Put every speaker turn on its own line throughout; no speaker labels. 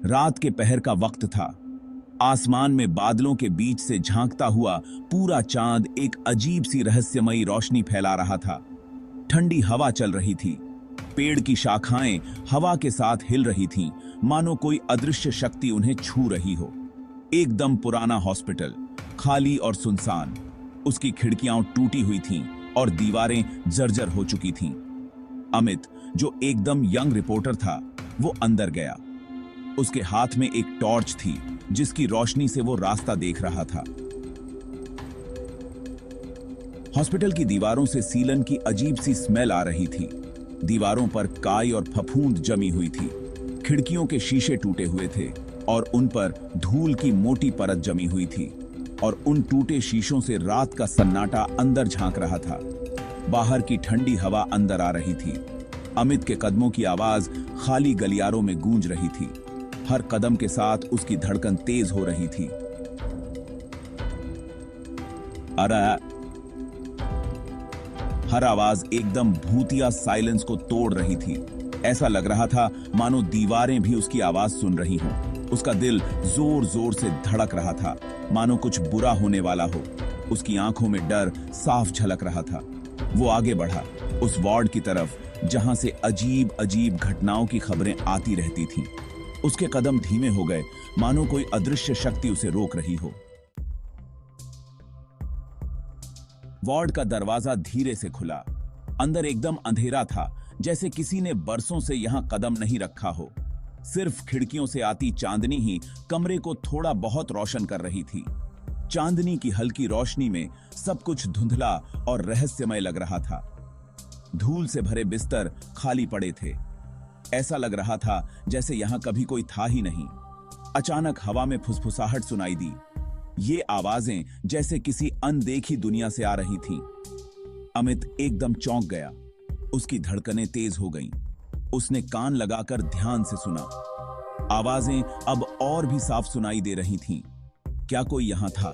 रात के पहर का वक्त था। आसमान में बादलों के बीच से झांकता हुआ पूरा चांद एक अजीब सी रहस्यमयी रोशनी फैला रहा था। ठंडी हवा चल रही थी। पेड़ की शाखाएं हवा के साथ हिल रही थीं, मानो कोई अदृश्य शक्ति उन्हें छू रही हो। एकदम पुराना हॉस्पिटल, खाली और सुनसान। उसकी खिड़कियां टूटी हुई थीं और दीवारें जर्जर हो चुकी थीं। अमित, जो एकदम यंग रिपोर्टर था, वो अंदर गया। उसके हाथ में एक टॉर्च थी जिसकी रोशनी से वो रास्ता देख रहा था। हॉस्पिटल की दीवारों से सीलन की अजीब सी स्मेल आ रही थी। दीवारों पर काई और फफूंद जमी हुई थी। खिड़कियों के शीशे टूटे हुए थे और उन पर धूल की मोटी परत जमी हुई थी और उन टूटे शीशों से रात का सन्नाटा अंदर झांक रहा था। बाहर की ठंडी हवा अंदर आ रही थी। अमित के कदमों की आवाज खाली गलियारों में गूंज रही थी। हर कदम के साथ उसकी धड़कन तेज हो रही थी। अरे, हर आवाज एकदम भूतिया साइलेंस को तोड़ रही थी। ऐसा लग रहा था मानो दीवारें भी उसकी आवाज सुन रही हों। उसका दिल जोर जोर से धड़क रहा था, मानो कुछ बुरा होने वाला हो। उसकी आंखों में डर साफ झलक रहा था। वो आगे बढ़ा, उस वार्ड की तरफ जहां से अजीब अजीब घटनाओं की खबरें आती रहती थीं। उसके कदम धीमे हो गए, मानो कोई अदृश्य शक्ति उसे रोक रही हो। वार्ड का दरवाजा धीरे से खुला। अंदर एकदम अंधेरा था, जैसे किसी ने बरसों से यहां कदम नहीं रखा हो। सिर्फ खिड़कियों से आती चांदनी ही कमरे को थोड़ा बहुत रोशन कर रही थी। चांदनी की हल्की रोशनी में सब कुछ धुंधला और रहस्यमय लग रहा था। धूल से भरे बिस्तर खाली पड़े थे। ऐसा लग रहा था जैसे यहां कभी कोई था ही नहीं। अचानक हवा में फुसफुसाहट सुनाई दी। ये आवाजें जैसे किसी अनदेखी दुनिया से आ रही थीं। अमित एकदम चौंक गया। उसकी धड़कनें तेज हो गईं। उसने कान लगाकर ध्यान से सुना। आवाजें अब और भी साफ सुनाई दे रही थीं। क्या कोई यहां था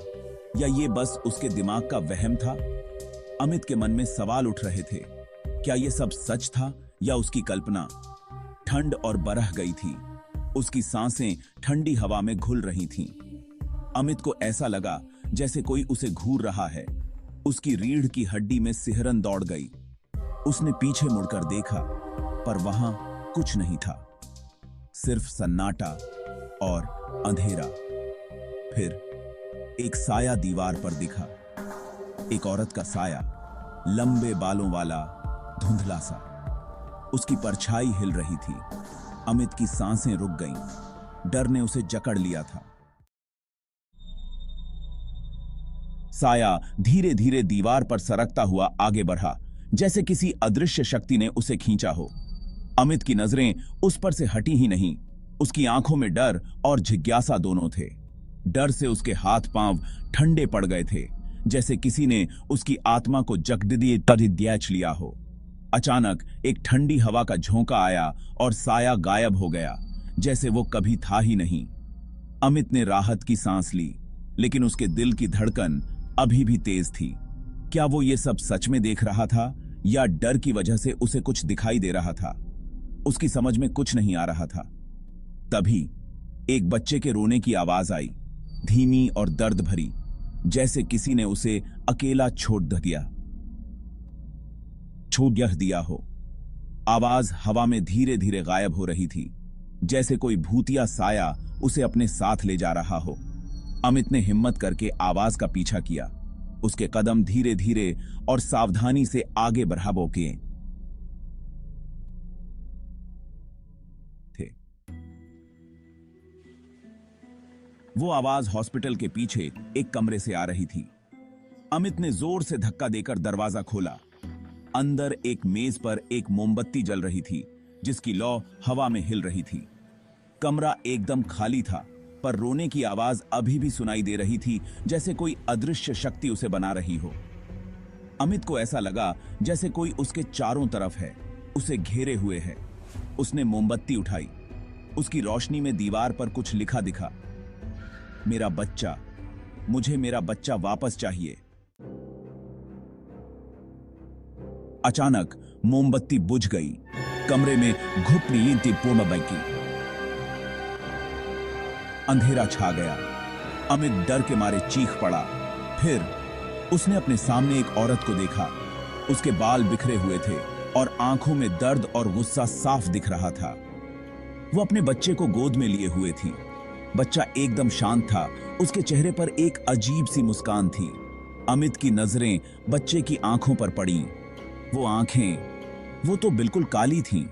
या ये बस उसके दिमाग का वहम था? अमित के मन में सवाल उठ रहे थे। क्या ये सब सच था या उसकी कल्पना? ठंड और बरह गई थी। उसकी सांसें ठंडी हवा में घुल रही थीं। अमित को ऐसा लगा जैसे कोई उसे घूर रहा है। उसकी रीढ़ की हड्डी में सिहरन दौड़ गई। उसने पीछे मुड़कर देखा, पर वहां कुछ नहीं था, सिर्फ सन्नाटा और अंधेरा। फिर एक साया दीवार पर दिखा। एक औरत का साया, लंबे बालों वाला, धुंधला सा। उसकी परछाई हिल रही थी। अमित की सांसें रुक गईं। डर ने उसे जकड़ लिया था। साया धीरे धीरे दीवार पर सरकता हुआ आगे बढ़ा, जैसे किसी अदृश्य शक्ति ने उसे खींचा हो। अमित की नजरें उस पर से हटी ही नहीं। उसकी आंखों में डर और जिज्ञासा दोनों थे। डर से उसके हाथ पांव ठंडे पड़ गए थे, जैसे किसी ने उसकी आत्मा को जकड़ दीच लिया हो। अचानक एक ठंडी हवा का झोंका आया और साया गायब हो गया, जैसे वो कभी था ही नहीं। अमित ने राहत की सांस ली, लेकिन उसके दिल की धड़कन अभी भी तेज थी। क्या वो ये सब सच में देख रहा था या डर की वजह से उसे कुछ दिखाई दे रहा था? उसकी समझ में कुछ नहीं आ रहा था। तभी एक बच्चे के रोने की आवाज आई, धीमी और दर्द भरी, जैसे किसी ने उसे अकेला छोड़ दिया हो। आवाज हवा में धीरे धीरे गायब हो रही थी, जैसे कोई भूतिया साया उसे अपने साथ ले जा रहा हो। अमित ने हिम्मत करके आवाज का पीछा किया। उसके कदम धीरे धीरे और सावधानी से आगे बढ़ाबो के थे। वो आवाज हॉस्पिटल के पीछे एक कमरे से आ रही थी। अमित ने जोर से धक्का देकर दरवाजा खोला। अंदर एक मेज पर एक मोमबत्ती जल रही थी, जिसकी लौ हवा में हिल रही थी। कमरा एकदम खाली था, पर रोने की आवाज अभी भी सुनाई दे रही थी, जैसे कोई अदृश्य शक्ति उसे बना रही हो। अमित को ऐसा लगा जैसे कोई उसके चारों तरफ है, उसे घेरे हुए है। उसने मोमबत्ती उठाई। उसकी रोशनी में दीवार पर कुछ लिखा दिखा, मेरा बच्चा, मुझे मेरा बच्चा वापस चाहिए। अचानक मोमबत्ती बुझ गई। कमरे में घुपली पूर्ण बैकी। अंधेरा छा गया। अमित डर के मारे चीख पड़ा। फिर उसने अपने सामने एक औरत को देखा। उसके बाल बिखरे हुए थे और आंखों में दर्द और गुस्सा साफ दिख रहा था। वो अपने बच्चे को गोद में लिए हुए थी। बच्चा एकदम शांत था। उसके चेहरे पर एक अजीब सी मुस्कान थी। अमित की नजरें बच्चे की आंखों पर पड़ी। वो आंखें, वो तो बिल्कुल काली थीं।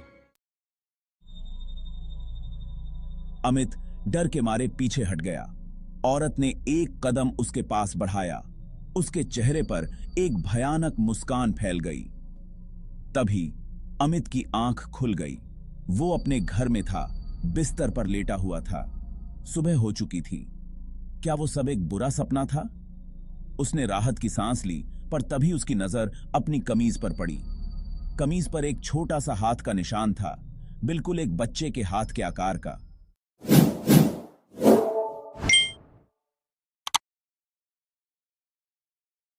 अमित डर के मारे पीछे हट गया। औरत ने एक कदम उसके पास बढ़ाया। उसके चेहरे पर एक भयानक मुस्कान फैल गई। तभी अमित की आंख खुल गई। वो अपने घर में था, बिस्तर पर लेटा हुआ था। सुबह हो चुकी थी। क्या वो सब एक बुरा सपना था? उसने राहत की सांस ली, पर तभी उसकी नजर अपनी कमीज पर पड़ी। कमीज पर एक छोटा सा हाथ का निशान था, बिल्कुल एक बच्चे के हाथ के आकार का।